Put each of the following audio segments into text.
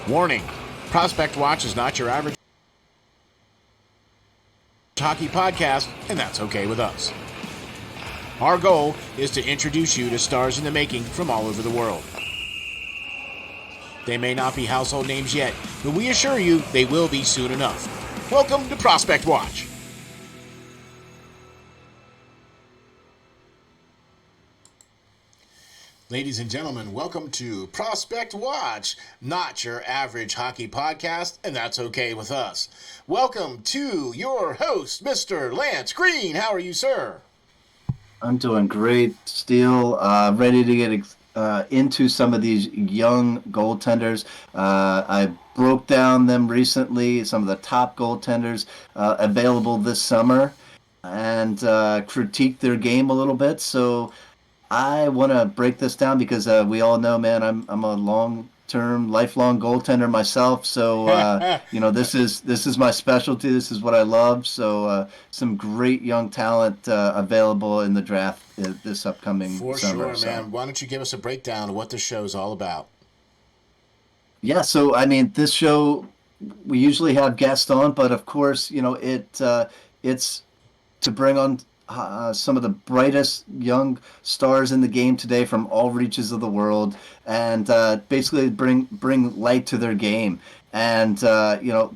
Warning, Prospect Watch is not your average hockey podcast, and that's okay with us. Our goal is to introduce you to stars in the making from all over the world. They may not be household names yet, but we assure you they will be soon enough. Welcome to Prospect Watch. Ladies and gentlemen, welcome to Prospect Watch, not your average hockey podcast, and that's okay with us. Welcome to your host, Mr. Lance Green. How are you, sir? I'm doing great, Steel. Ready to get into some of these young goaltenders. I broke down them recently, some of the top goaltenders available this summer, and critiqued their game a little bit. So I want to break this down because we all know, man, I'm a long-term, lifelong goaltender myself. So this is my specialty. This is what I love. So some great young talent available in the draft this upcoming For summer. sure, man. Why don't you give us a breakdown of what this show is all about? Yeah. So I mean, this show we usually have guests on, but of course, it's to bring on some of the brightest young stars in the game today from all reaches of the world, and basically bring light to their game. And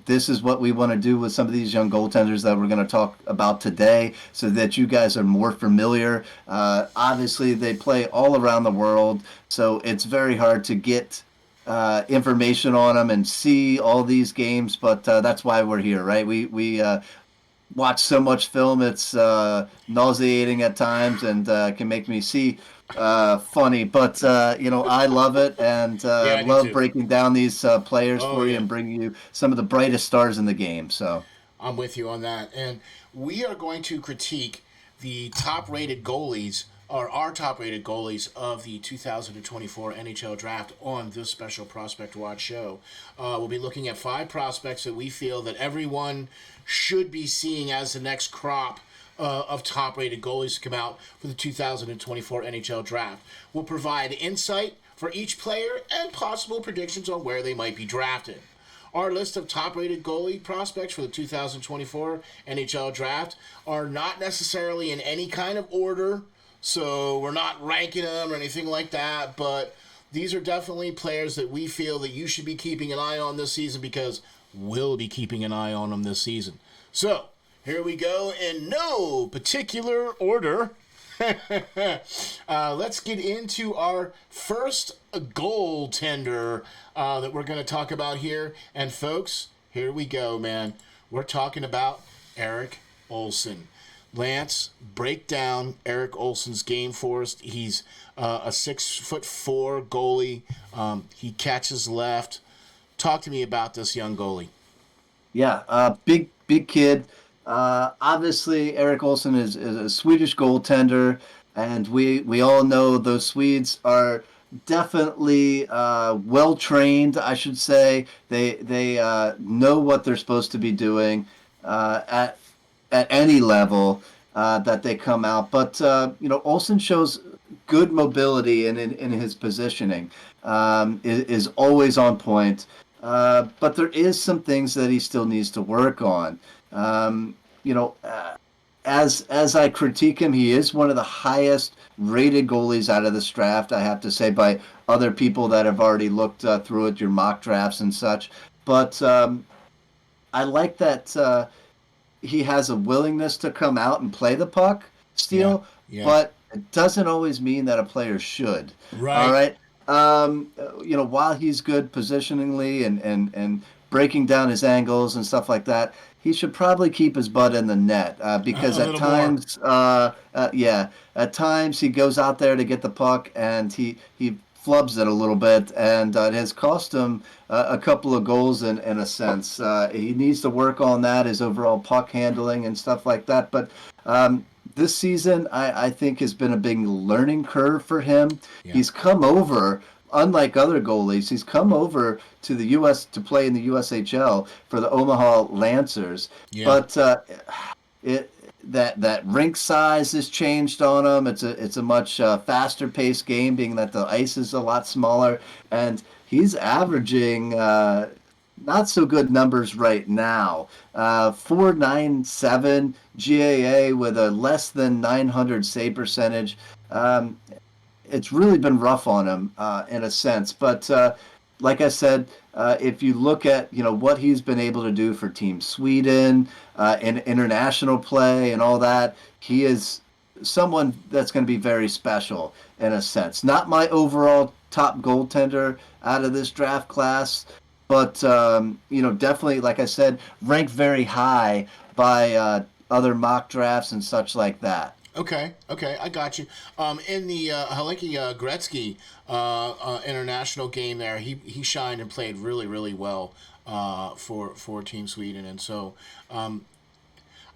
this is what we want to do with some of these young goaltenders that we're going to talk about today, so that you guys are more familiar. Obviously, they play all around the world, so it's very hard to get information on them and see all these games, but that's why we're here, right? We watch so much film, it's nauseating at times and can make me see funny, but I love it, and love breaking down these players for you and bringing you some of the brightest stars in the game. So I'm with you on that, and we are going to critique the top-rated goalies, or our top-rated goalies of the 2024 NHL Draft on this special Prospect Watch show. We'll be looking at 5 prospects that we feel that everyone should be seeing as the next crop of top-rated goalies to come out for the 2024 NHL Draft. We'll provide insight for each player and possible predictions on where they might be drafted. Our list of top-rated goalie prospects for the 2024 NHL Draft are not necessarily in any kind of order, so we're not ranking them or anything like that, but these are definitely players that we feel that you should be keeping an eye on this season, because we'll be keeping an eye on them this season. So, here we go in no particular order. Let's get into our first goaltender that we're going to talk about here. And folks, here we go, man. We're talking about Erik Olsen. Lance, break down Erik Olsen's game for us. He's a 6'4" goalie. He catches left. Talk to me about this young goalie. Yeah, big kid. Obviously, Erik Olsen is a Swedish goaltender, and we all know those Swedes are definitely well trained, I should say. They know what they're supposed to be doing at any level that they come out. But Olsen shows good mobility in his positioning. Is always on point. But there is some things that he still needs to work on. As I critique him, he is one of the highest rated goalies out of this draft, I have to say, by other people that have already looked through it, your mock drafts and such. But I like that he has a willingness to come out and play the puck, Steel, but it doesn't always mean that a player should. Right. All right. While he's good positioningly and breaking down his angles and stuff like that, he should probably keep his butt in the net because at times, at times he goes out there to get the puck and he flubs it a little bit, and it has cost him a couple of goals in a sense. He needs to work on that, his overall puck handling and stuff like that. But this season, I think, has been a big learning curve for him. Yeah. He's come over, unlike other goalies, he's come over to the U.S. to play in the USHL for the Omaha Lancers. Yeah. But that rink size has changed on him. It's a much faster paced game, being that the ice is a lot smaller, and he's averaging not so good numbers right now. 497 GAA with a less than 900 save percentage. Um, it's really been rough on him in a sense. But like I said, if you look at what he's been able to do for Team Sweden in international play and all that, he is someone that's going to be very special in a sense. Not my overall top goaltender out of this draft class, but definitely, like I said, ranked very high by other mock drafts and such like that. Okay, I got you. In the Helsinki Gretzky international game, there he shined and played really really well for Team Sweden, and so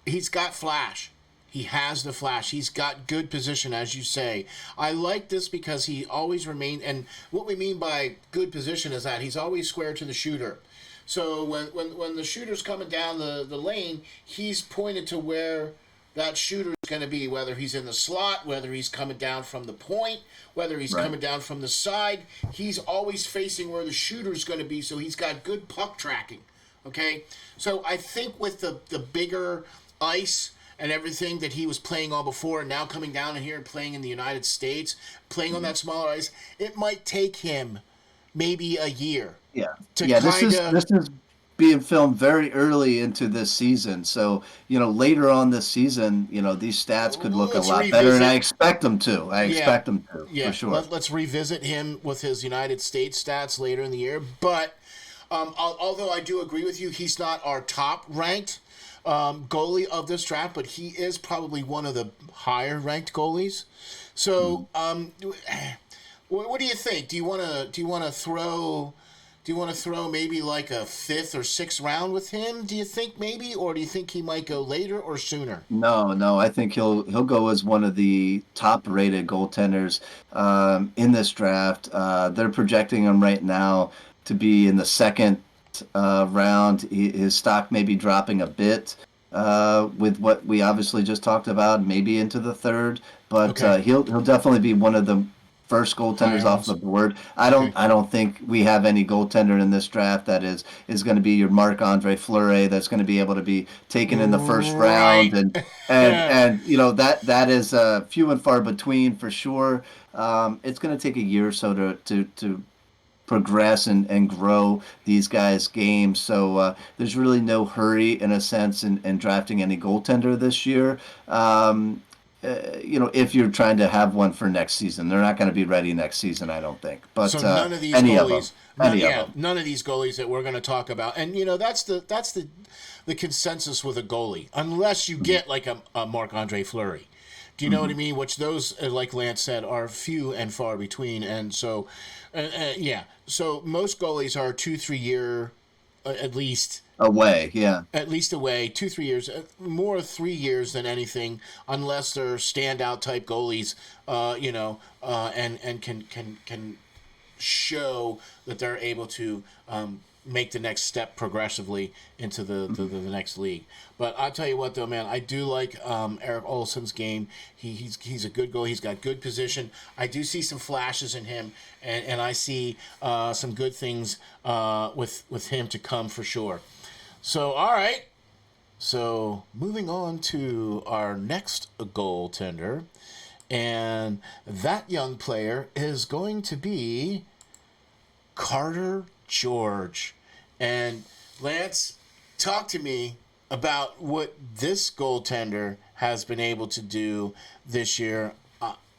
he's got flash. He has the flash. He's got good position, as you say. I like this because he always remained. And what we mean by good position is that he's always square to the shooter. So when the shooter's coming down the lane, he's pointed to where that shooter is going to be, whether he's in the slot, whether he's coming down from the point, whether he's coming down from the side. He's always facing where the shooter's going to be, so he's got good puck tracking. Okay? So I think with the bigger ice and everything that he was playing on before, and now coming down in here and playing in the United States, playing on that smaller ice, it might take him maybe a year. Yeah, To this is being filmed very early into this season, so later on this season, these stats could look a lot better, and I expect them to. For sure. Let's revisit him with his United States stats later in the year. But although I do agree with you, he's not our top ranked goalie of this draft, but he is probably one of the higher ranked goalies. So, what do you think? Do you want to throw maybe like a 5th or 6th round with him? Do you think maybe, or do you think he might go later or sooner? No. I think he'll go as one of the top-rated goaltenders in this draft. They're projecting him right now to be in the second round. His stock may be dropping a bit with what we obviously just talked about, maybe into the third, but he'll definitely be one of the first goaltenders off the board. I don't think we have any goaltender in this draft that is going to be your Marc-Andre Fleury that's going to be able to be taken in the first round, and that is few and far between for sure. It's going to take a year or so to progress and grow these guys' games. So there's really no hurry in a sense in drafting any goaltender this year. If you're trying to have one for next season, they're not going to be ready next season, I don't think. But so none of these goalies, none of these goalies that we're going to talk about, and that's the consensus with a goalie, unless you get like a Marc-Andre Fleury. Do you know what I mean? Which those, like Lance said, are few and far between, and so, so most goalies are 2-3 year, at least. Away, yeah. At least away, 2-3 years, more 3 years than anything, unless they're standout type goalies, and can show that they're able to make the next step progressively into the next league. But I'll tell you what, though, man, I do like Erik Olsen's game. He's a good goalie. He's got good position. I do see some flashes in him, and I see some good things with him to come for sure. So, all right. So, moving on to our next goaltender. And that young player is going to be Carter George. And, Lance, talk to me about what this goaltender has been able to do this year.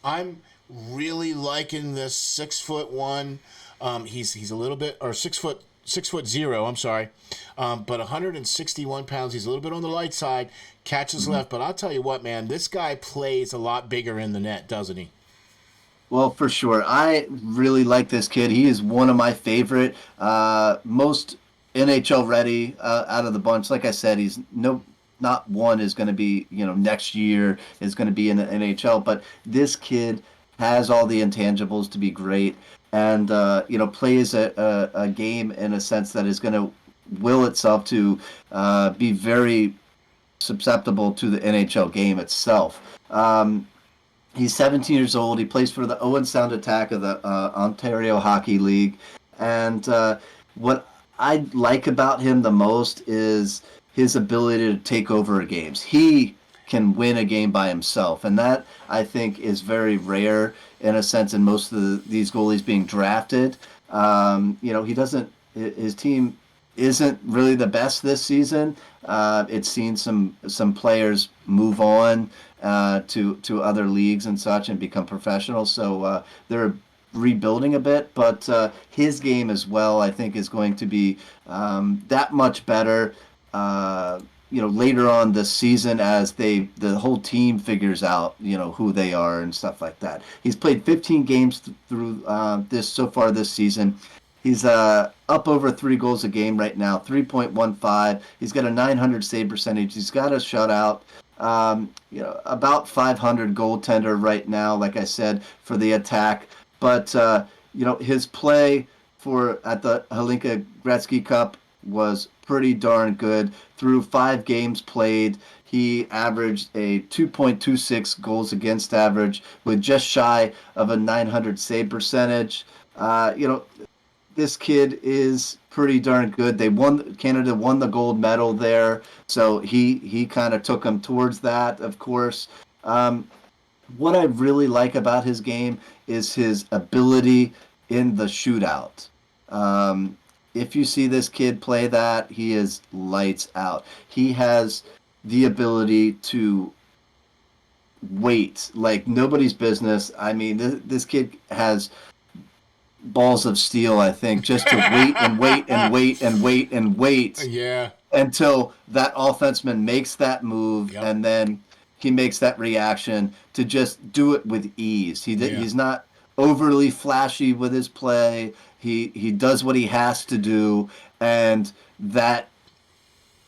I'm really liking this 6'1". He's a little bit, or 6'0", I'm sorry, but 161 pounds. He's a little bit on the light side, catches left, but I'll tell you what, man, this guy plays a lot bigger in the net, doesn't he? Well, for sure. I really like this kid. He is one of my favorite, most NHL ready out of the bunch. Like I said, he's not one is going to be, next year is going to be in the NHL, but this kid has all the intangibles to be great. And plays a game in a sense that is going to will itself to be very susceptible to the NHL game itself. He's 17 years old. He plays for the Owen Sound Attack of the Ontario Hockey League. And what I like about him the most is his ability to take over games. He can win a game by himself. And that, I think, is very rare in a sense in most of these goalies being drafted. He doesn't, his team isn't really the best this season. It's seen some players move on to other leagues and such and become professionals. So they're rebuilding a bit, but his game as well, I think, is going to be that much better. Later on this season as the whole team figures out, who they are and stuff like that. He's played 15 games through this so far this season. He's up over 3 goals a game right now, 3.15. He's got a 900 save percentage. He's got a shutout. About 500 goaltender right now, like I said, for the attack. But his play at the Hlinka Gretzky Cup was pretty darn good. Through 5 games played, he averaged a 2.26 goals against average with just shy of a 900 save percentage. This kid is pretty darn good. Canada won the gold medal there, so he kind of took them towards that, of course. What I really like about his game is his ability in the shootout. If you see this kid play that, he is lights out. He has the ability to wait like nobody's business. I mean, this kid has balls of steel, I think, just to wait and wait and wait and wait and wait Yeah. until that offenseman makes that move, Yep. and then he makes that reaction to just do it with ease. He's not overly flashy with his play. He does what he has to do, and that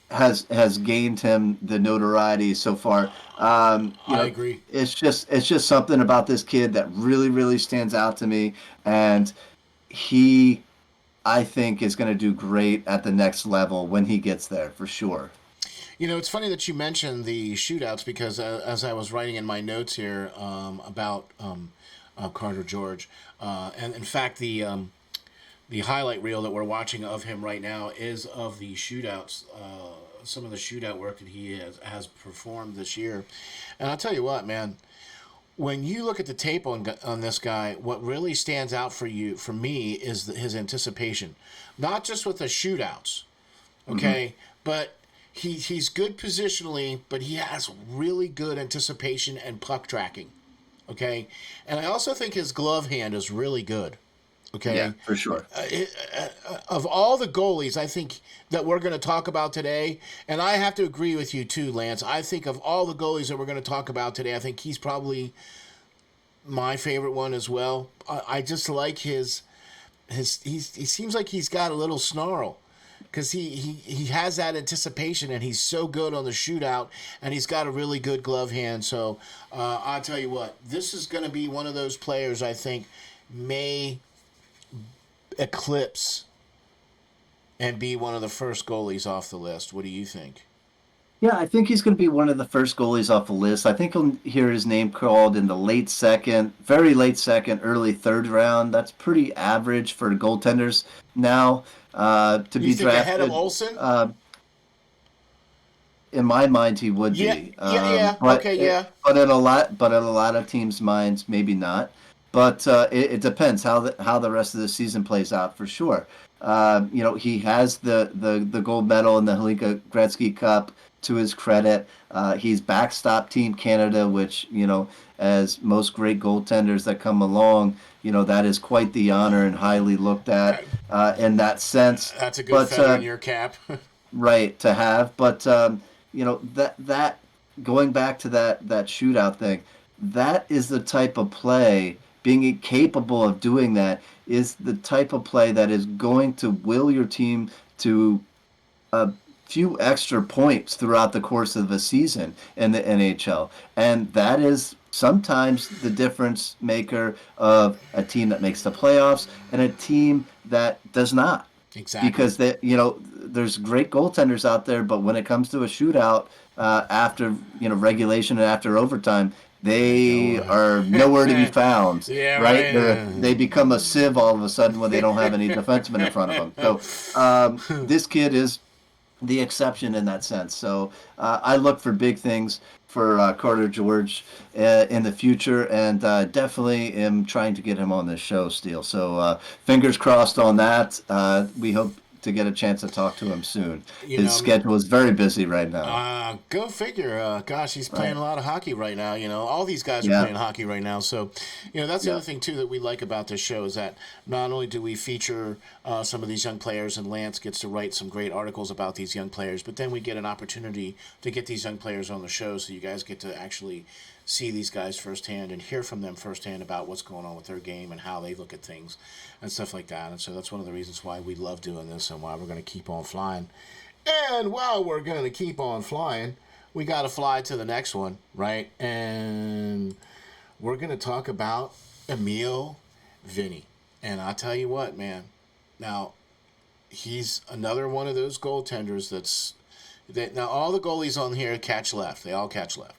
has gained him the notoriety so far. I agree. It's just something about this kid that really, really stands out to me, and he, I think, is going to do great at the next level when he gets there for sure. It's funny that you mentioned the shootouts because as I was writing in my notes here about Carter George, and in fact the highlight reel that we're watching of him right now is of the shootouts, some of the shootout work that he has performed this year. And I'll tell you what, man, when you look at the tape on this guy, what really stands out for me, is his anticipation. Not just with the shootouts, okay, but he's good positionally, but he has really good anticipation and puck tracking, okay? And I also think his glove hand is really good. Okay. Yeah, for sure. Of all the goalies, I think that we're going to talk about today, and I have to agree with you too, Lance. I think of all the goalies that we're going to talk about today, I think he's probably my favorite one as well. I just like he seems like he's got a little snarl because he has that anticipation, and he's so good on the shootout, and he's got a really good glove hand. So I'll tell you what, this is going to be one of those players I think may eclipse and be one of the first goalies off the list. What do you think? Yeah, I think he's going to be one of the first goalies off the list. I think he'll hear his name called in the late second, very late second, early third round. That's pretty average for goaltenders now to You be think drafted. ahead of Olsen? In my mind, he would Yeah, be. yeah. But Okay, yeah. But in a lot of teams' minds, maybe not. But it depends how the rest of the season plays out for sure. He has the gold medal in the Hlinka Gretzky Cup to his credit. He's backstop Team Canada, which as most great goaltenders that come along, that is quite the honor and highly looked at in that sense. That's a good feather in your cap. Right to have, but that going back to that shootout thing, that is the type of play. Being capable of doing that is the type of play that is going to will your team to a few extra points throughout the course of a season in the NHL. And that is sometimes the difference maker of a team that makes the playoffs and a team that does not. Exactly. Because there's great goaltenders out there, but when it comes to a shootout after regulation and after overtime, They they go. are nowhere to be found. Yeah, Right? right. They become a sieve all of a sudden when they don't have any defensemen in front of them. So this kid is the exception in that sense. So I look for big things for Carter George in the future, and definitely am trying to get him on this show, Steel. So fingers crossed on that. We hope to get a chance to talk to him soon. You His know, schedule is very busy right now. go figure. Gosh, he's playing Right. a lot of hockey right now. All these guys are Yeah. playing hockey right now. So, that's the Yeah. other thing too that we like about this show is that not only do we feature some of these young players, and Lance gets to write some great articles about these young players, but then we get an opportunity to get these young players on the show, so you guys get to actually see these guys firsthand and hear from them firsthand about what's going on with their game and how they look at things and stuff like that. And so that's one of the reasons why we love doing this and why we're going to keep on flying. And while we're going to keep on flying, we got to fly to the next one, right? And we're going to talk about Emil Vinny. And I tell you what, man. Now, he's another one of those goaltenders now all the goalies on here catch left. They all catch left.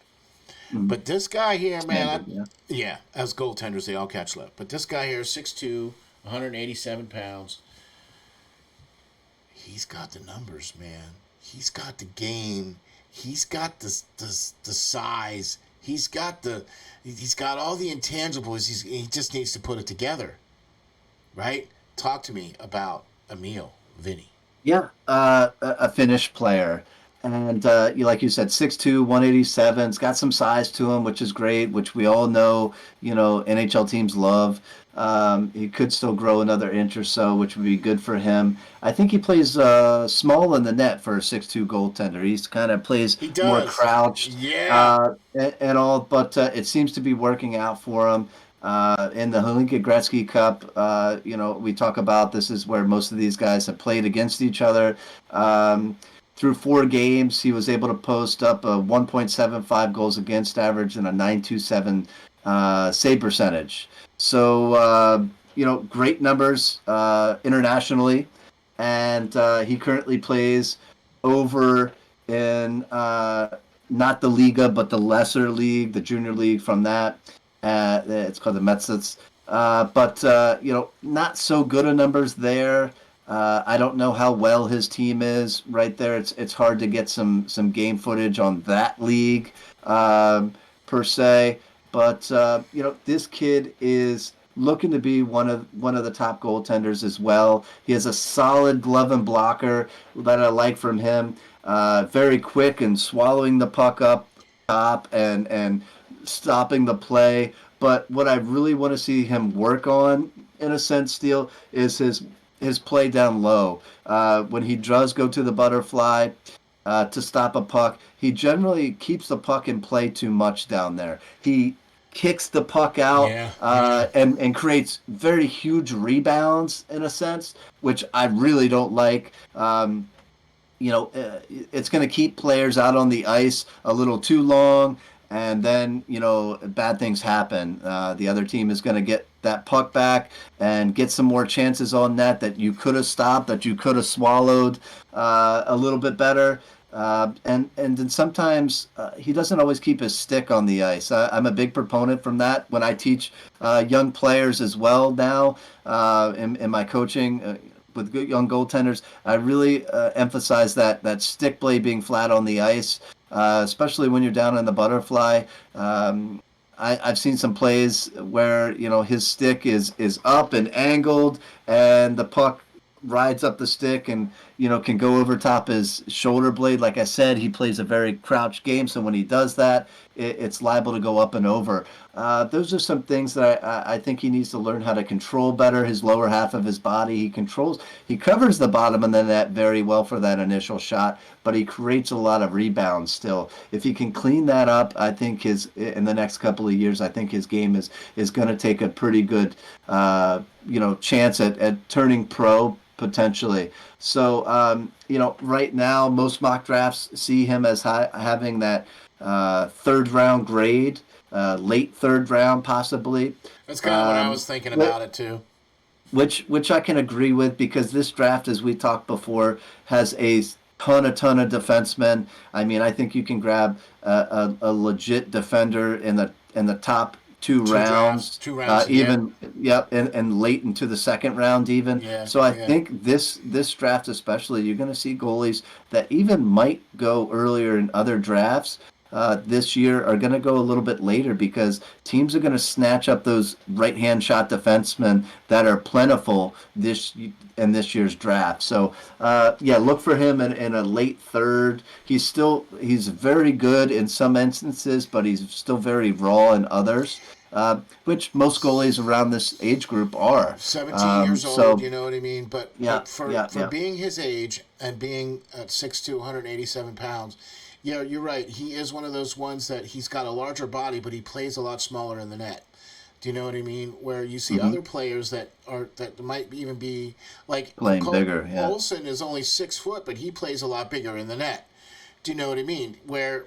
But this guy here, man, Standard, yeah, as goaltenders, they all catch left. But this guy here, 6'2", 187 pounds. He's got the numbers, man. He's got the game. He's got the size. He's got all the intangibles. He just needs to put it together, right? Talk to me about Emil Vinny. Yeah, a Finnish player. And like you said, 6'2", 187. It's got some size to him, which is great, which we all know, NHL teams love. He could still grow another inch or so, which would be good for him. I think he plays small in the net for a 6'2" goaltender. He's kind of plays He more does. crouched Yeah. and all, but it seems to be working out for him. In the Hlinka Gretzky Cup, we talk about this is where most of these guys have played against each other. Through 4 games, he was able to post up a 1.75 goals against average and a 927 save percentage. So, great numbers internationally. And he currently plays over in not the Liga, but the lesser league, the junior league from that. It's called the Metsits. Not so good of numbers there. I don't know how well his team is right there. It's hard to get some game footage on that league per se. But this kid is looking to be one of the top goaltenders as well. He has a solid glove and blocker that I like from him. Very quick and swallowing the puck up top and stopping the play. But what I really want to see him work on, in a sense, Steele, is his play down low. When he does go to the butterfly to stop a puck, he generally keeps the puck in play too much down there. He kicks the puck out Yeah. and creates very huge rebounds, in a sense, which I really don't like. It's going to keep players out on the ice a little too long, and then bad things happen. The other team is going to get that puck back and get some more chances on net that you could have stopped, that you could have swallowed a little bit better. And then sometimes he doesn't always keep his stick on the ice. I'm a big proponent from that when I teach young players as well now in my coaching. With good young goaltenders, I really emphasize that stick blade being flat on the ice, especially when you're down in the butterfly. I've seen some plays where his stick is up and angled, and the puck rides up the stick and can go over top his shoulder blade. Like I said, he plays a very crouched game, so when he does that, it's liable to go up and over. Those are some things that I think he needs to learn how to control better. His lower half of his body, he covers the bottom of the net very well for that initial shot, but he creates a lot of rebounds still. If he can clean that up, I think in the next couple of years, I think his game is going to take a pretty good chance at turning pro potentially. So right now most mock drafts see him as having that third round grade, late third round possibly. That's kind of what I was thinking about it too. which I can agree with because this draft, as we talked before, has a ton of defensemen. I mean, I think you can grab a legit defender in the top two rounds, Two rounds, yeah, even and late into the second round even. yeah, So I yeah. think this draft especially, you're going to see goalies that even might go earlier in other drafts this year are going to go a little bit later because teams are going to snatch up those right hand shot defensemen that are plentiful in this year's draft. So yeah, look for him in a late third. He's very good in some instances, but he's still very raw in others. Which most goalies around this age group are. 17 years old, So you know what I mean? But yeah, for being his age and being at 6'2", 187 pounds, yeah, you're right. He is one of those ones that he's got a larger body, but he plays a lot smaller in the net. Do you know what I mean? Where you see hmm other players that might even be like playing bigger. Yeah. Olsen is only 6 foot, but he plays a lot bigger in the net. Do you know what I mean? Where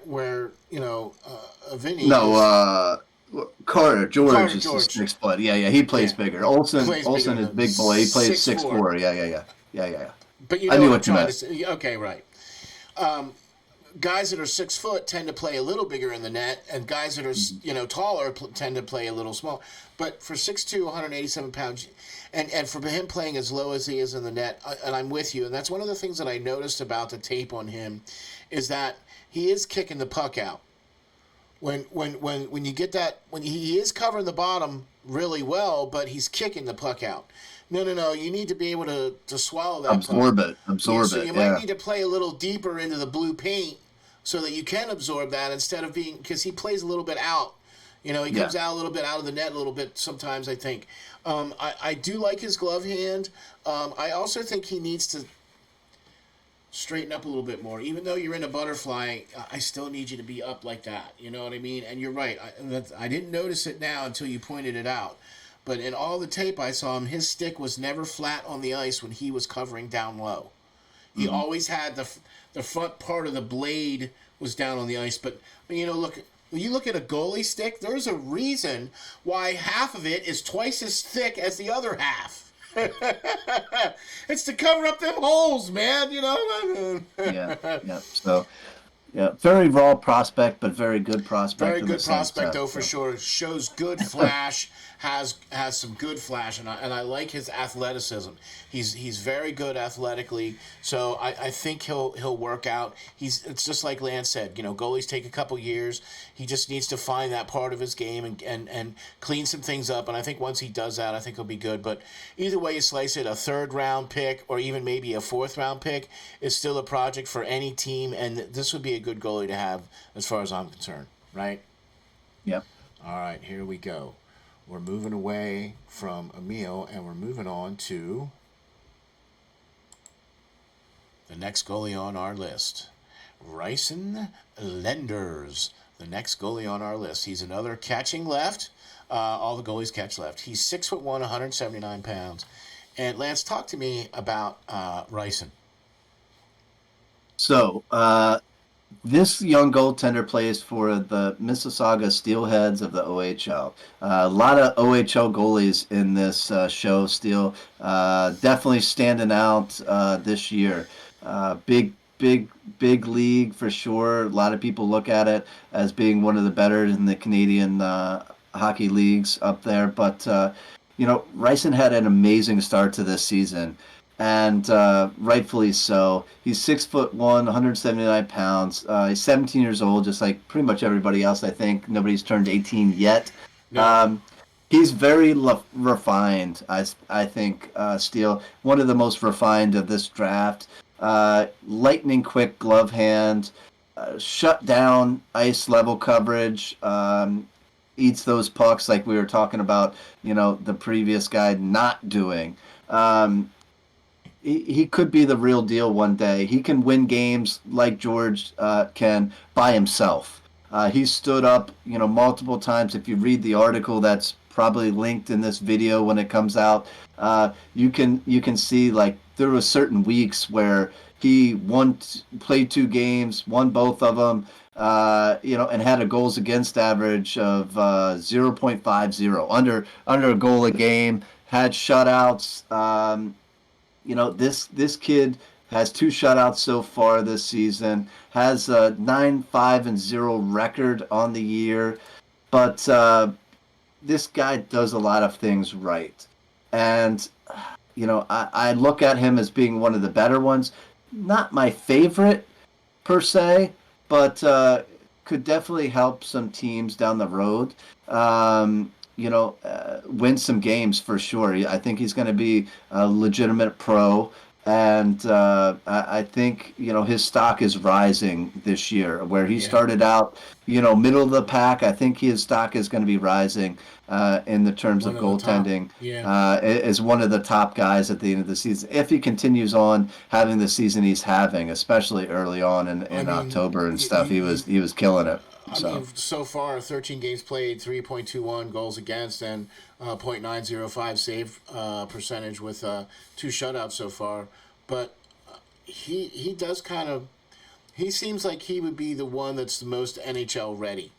Vinny No, is Carter George Carter is the George. 6 foot. Yeah, he plays Yeah, bigger. Olsen plays bigger Olsen than is him. big boy. He plays 6'4". 6'4". Yeah. But you I know knew what I'm what you trying to meant. say. Okay, right. Guys that are 6 foot tend to play a little bigger in the net, and guys that are taller tend to play a little small. But for 6'2", 187 pounds, and for him playing as low as he is in the net, and I'm with you, and that's one of the things that I noticed about the tape on him, is that he is kicking the puck out. When you get that, when he is covering the bottom really well, but he's kicking the puck out. No. You need to be able to swallow that puck. Absorb So it. you might Yeah, need to play a little deeper into the blue paint so that you can absorb that instead of being, because he plays a little bit out. He yeah. comes out a little bit out of the net a little bit sometimes, I think. I do like his glove hand. I also think he needs to straighten up a little bit more. Even though you're in a butterfly, I still need you to be up like that. You know what I mean? And you're right. I didn't notice it now until you pointed it out. But in all the tape I saw him, his stick was never flat on the ice when he was covering down low. He hmm always had the front part of the blade was down on the ice. But look, when you look at a goalie stick, there's a reason why half of it is twice as thick as the other half. It's to cover up them holes, man. Yeah. So yeah, very raw prospect, but very good prospect Very in the good same prospect sense. though, for So. sure. Shows good flash, has some good flash, and I like his athleticism. He's very good athletically, so I think he'll work out. It's just like Lance said. Goalies take a couple years. He just needs to find that part of his game and clean some things up. And I think once he does that, I think he'll be good. But either way you slice it, a third round pick or even maybe a fourth round pick is still a project for any team, and this would be a good goalie to have as far as I'm concerned, right? Yep. All right, here we go. We're moving away from Emil, and we're moving on to the next goalie on our list, Ryson Lenders. The next goalie on our list. He's another catching left. All the goalies catch left. He's 6'1", 179 pounds. And Lance, talk to me about Ryson. So this young goaltender plays for the Mississauga Steelheads of the OHL. A lot of OHL goalies in this show. Steel definitely standing out this year. Big league for sure. A lot of people look at it as being one of the better in the Canadian hockey leagues up there. But Ryson had an amazing start to this season, and rightfully so. He's 6'1", 179 pounds. He's 17 years old, just like pretty much everybody else. I think nobody's turned 18 yet. No. Um, he's very refined. I think Steele, one of the most refined of this draft. Lightning quick glove hand, shut down ice level coverage. Eats those pucks like we were talking about. The previous guy not doing. He could be the real deal one day. He can win games like George can by himself. He stood up, multiple times. If you read the article that's probably linked in this video when it comes out, you can see like there were certain weeks where he played 2 games, won both of them, and had a goals against average of 0.50, under a goal a game. had shutouts. This kid has 2 shutouts so far this season. Has a 9-5-0 record on the year, but this guy does a lot of things right, and I look at him as being one of the better ones. Not my favorite per se, but could definitely help some teams down the road. Win some games for sure. I think he's going to be a legitimate pro, and I think his stock is rising this year. Where he Yeah, started out, middle of the pack, I think his stock is going to be rising in the terms one of of the top. goaltending. Yeah, Is one of the top guys at the end of the season if he continues on having the season he's having, especially early on I in mean, October and you, stuff. He you, was he was killing it. I So. mean, so far, 13 games played, 3.21 goals against, and .905 save percentage with 2 shutouts so far. But he does kind of. He seems like he would be the one that's the most NHL ready.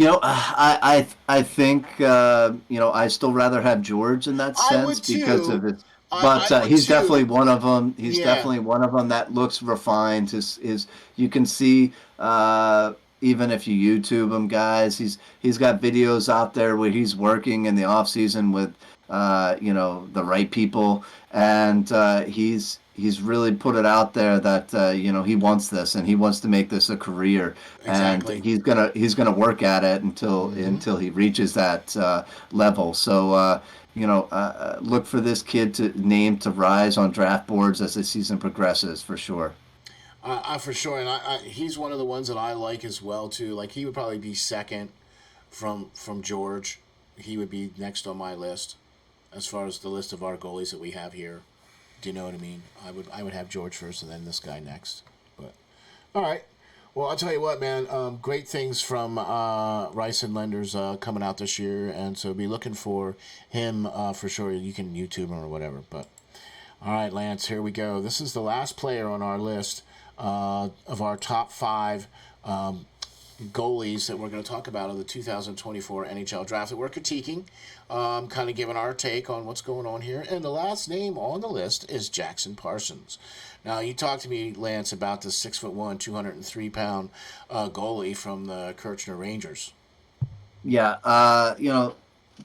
I think I still rather have George in that I sense would because of too. his. I But would he's definitely too. one of them. He's Yeah, definitely one of them that looks refined. His you can see even if you YouTube him, guys. He's got videos out there where he's working in the off season with the right people, and he's really put it out there that he wants this and he wants to make this a career, and exactly. he's gonna work at it Hmm. until he reaches that level. So look for this kid to name to rise on draft boards as the season progresses for sure. For sure, and he's one of the ones that I like as well too. Like he would probably be second from George. He would be next on my list as far as the list of our goalies that we have here. Do you know what I mean? I would have George first and then this guy next. But all right. Well, I'll tell you what, man. Great things from Rice and Lenders coming out this year, and so be looking for him for sure. You can YouTube him or whatever. But all right, Lance, here we go. This is the last player on our list of our top five goalies that we're going to talk about of the 2024 NHL draft that we're critiquing, kind of giving our take on what's going on here. And the last name on the list is Jackson Parsons. Now, you talked to me, Lance, about the 6'1", 203-pound goalie from the Kirchner Rangers. Yeah,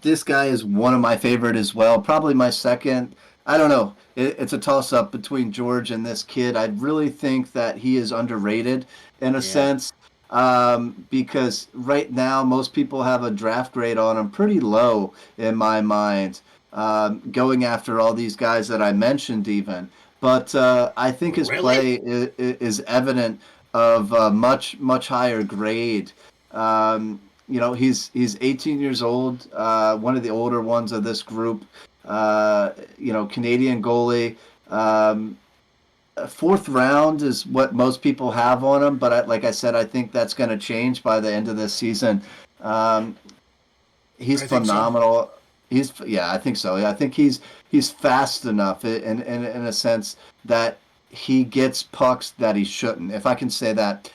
this guy is one of my favorite as well. Probably my second. I don't know. It's a toss up between George and this kid. I really think that he is underrated in a Yeah, sense because right now most people have a draft grade on him pretty low in my mind, going after all these guys that I mentioned even. But I think his really? play is evident of a much higher grade. He's 18 years old, one of the older ones of this group. Canadian goalie. Fourth round is what most people have on him, but like I said, I think that's going to change by the end of this season. Um, he's I think so. phenomenal. Yeah, I think so. Yeah, I think he's fast enough in a sense that he gets pucks that he shouldn't. If I can say that,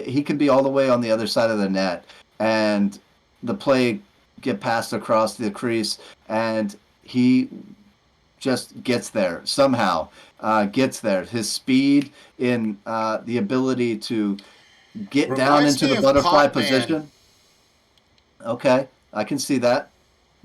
he could be all the way on the other side of the net, and the play get passed across the crease, and he just gets there somehow. Gets there. His speed in the ability to get down Reminds into me the of butterfly Pop Man. position. Okay, I can see that.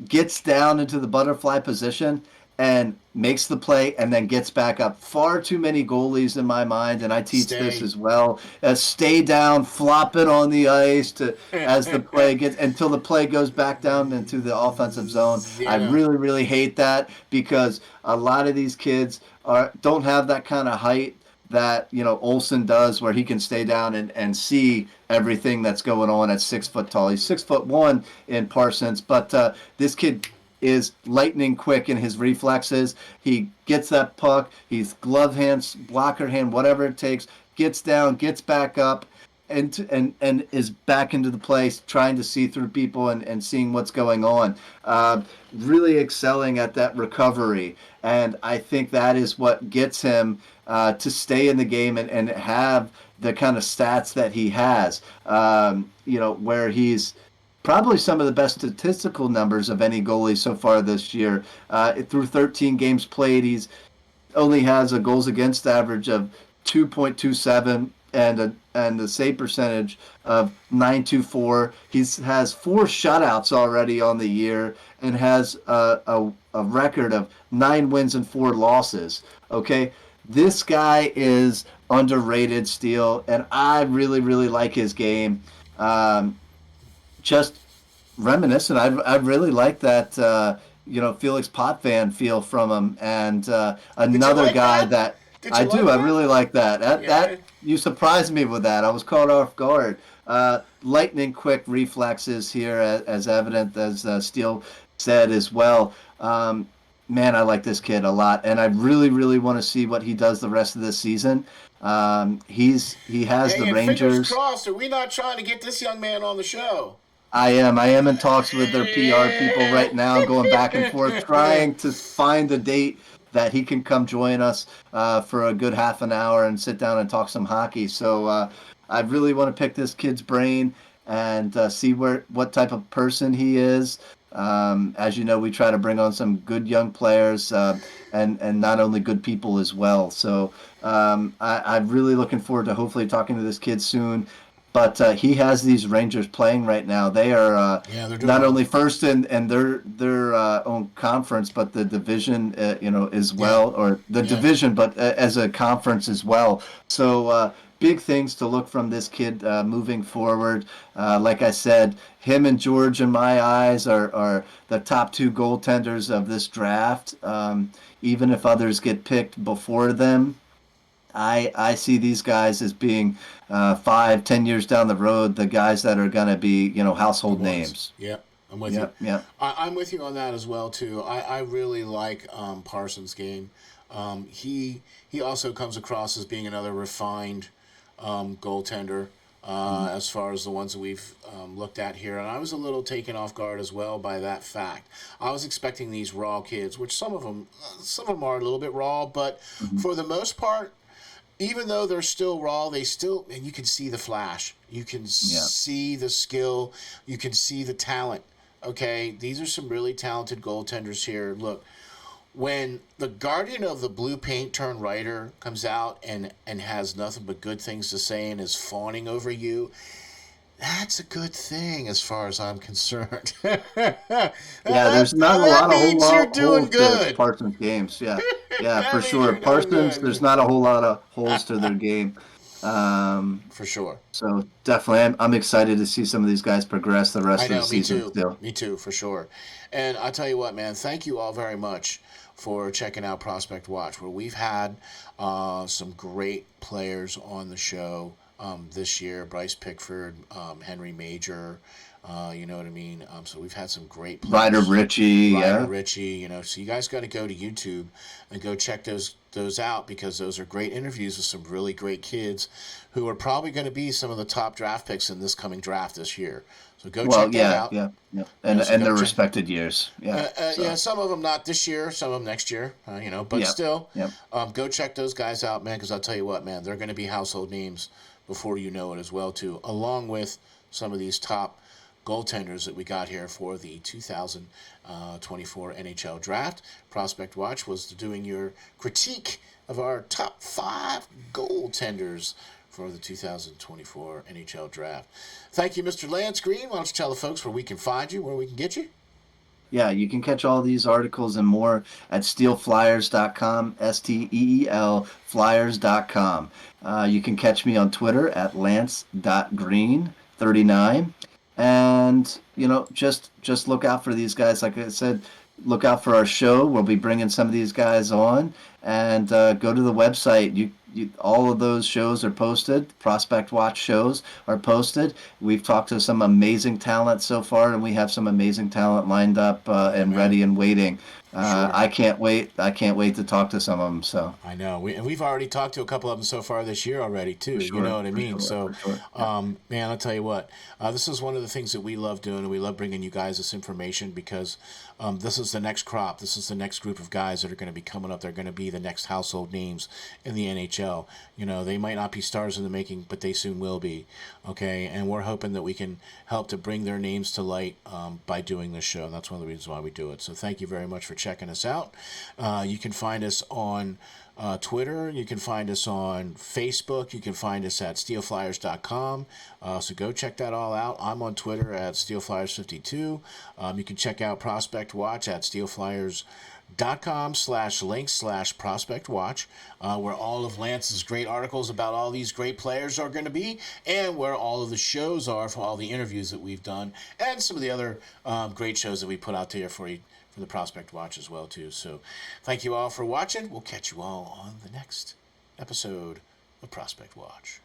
Gets down into the butterfly position and makes the play and then gets back up. Far too many goalies in my mind, and I teach this Stay. as well. Stay down, flopping on the ice to as the play gets until the play goes back down into the offensive zone. I Yeah, no. really hate that because a lot of these kids don't have that kind of height that Olsen does, where he can stay down and see everything that's going on at 6 foot tall. He's 6'1" in Parsons, but this kid is lightning quick in his reflexes. He gets that puck. He's glove hands, blocker hand, whatever it takes. Gets down, gets back up, and is back into the place, trying to see through people and seeing what's going on. Really excelling at that recovery, and I think that is what gets him to stay in the game and have the kind of stats that he has. Where he's probably some of the best statistical numbers of any goalie so far this year. Through 13 games played, he's only has a goals against average of 2.27 and a save percentage of 924. He has 4 shutouts already on the year and has a record of 9 wins and 4 losses. Okay, this guy is underrated, Steel, and I really really like his game. Um, just reminiscent. I really like that Felix Potvin feel from him, and Did you another like guy that? that Did I you like do. I that? really like that. Yeah. That you surprised me with that. I was caught off guard. Lightning quick reflexes here, as evident as Steele said as well. Man, I like this kid a lot, and I really, really want to see what he does the rest of this season. He has the Hey, and fingers Rangers. crossed, are we not trying to get this young man on the show? I am. I am in talks with their PR people right now, going back and forth, trying to find a date that he can come join us for a good half an hour and sit down and talk some hockey. So I really want to pick this kid's brain and see what type of person he is. As you know, we try to bring on some good young players and not only good people as well. So I'm really looking forward to hopefully talking to this kid soon. But he has these Rangers playing right now. They are Yeah, they're doing not well. only first in their own conference, but the division, as Yeah, well, or the yeah. division, but as a conference as well. So big things to look from this kid moving forward. Like I said, him and George, in my eyes, are the top 2 goaltenders of this draft. Even if others get picked before them, I see these guys as being 5, 10 years down the road, the guys that are going to be, The household ones. names. Yep, I'm with you. Yep, yep. I'm with you on that as well too. I really like Parsons' game. He also comes across as being another refined goaltender as far as the ones that we've looked at here. And I was a little taken off guard as well by that fact. I was expecting these raw kids, which some of them are a little bit raw, but Hmm. for the most part, even though they're still raw, and you can see the flash. You can Yeah. see the skill. You can see the talent. Okay, these are some really talented goaltenders here. Look, when the guardian of the blue paint turned writer comes out and has nothing but good things to say and is fawning over you, that's a good thing as far as I'm concerned. that, Yeah, there's not a that lot of whole means you're lot doing holes to good. Parsons games. Yeah, yeah, for that means sure. you're doing Parsons, there's good. not a whole lot of holes to their game. Um, For sure. so definitely, I'm excited to see some of these guys progress the I rest of the know, me season too. still. Me too, for sure. And I tell you what, man, thank you all very much for checking out Prospect Watch, where we've had some great players on the show this year. Bryce Pickford, Henry Major, you know what I mean? So we've had some great Ryder players. Ritchie, Ryder yeah. Ritchie, so you guys got to go to YouTube and go check those out because those are great interviews with some really great kids who are probably going to be some of the top draft picks in this coming draft this year. So go check Well, that yeah, out. yeah, yeah, So and go their check. respected years. Yeah. Yeah, So, some of them not this year, some of them next year, but yeah, still, yeah. go check those guys out, man, because I'll tell you what, man, they're going to be household names before you know it as well, too, along with some of these top goaltenders that we got here for the 2024 NHL Draft. Prospect Watch was doing your critique of our top 5 goaltenders for the 2024 NHL Draft. Thank you, Mr. Lance Green. Why don't you tell the folks where we can find you, where we can get you? Yeah, you can catch all these articles and more at steelflyers.com, STEEL flyers.com. You can catch me on Twitter at lance.green39. And, just look out for these guys. Like I said, look out for our show. We'll be bringing some of these guys on. And go to the website. All of those shows are posted. Prospect Watch shows are posted. We've talked to some amazing talent so far, and we have some amazing talent lined up Yeah, and man. ready and waiting Sure. I can't wait. I can't wait to talk to some of them. So I know. We've already talked to a couple of them so far this year already for too. You know sure, what I for mean? sure, So, for sure. Yeah. man, I'll tell you what. This is one of the things that we love doing, and we love bringing you guys this information because this is the next crop. This is the next group of guys that are going to be coming up. They're going to be the next household names in the NHL. You know, they might not be stars in the making, but they soon will be. Okay, and we're hoping that we can help to bring their names to light by doing this show. That's one of the reasons why we do it. So, thank you very much for checking us out. You can find us on Twitter. You can find us on Facebook. You can find us at SteelFlyers.com. So go check that all out. I'm on Twitter at SteelFlyers52. You can check out Prospect Watch at SteelFlyers.com/links/Prospect Watch, where all of Lance's great articles about all these great players are going to be, and where all of the shows are for all the interviews that we've done, and some of the other great shows that we put out there for you for the Prospect Watch as well too. So thank you all for watching. We'll catch you all on the next episode of Prospect Watch.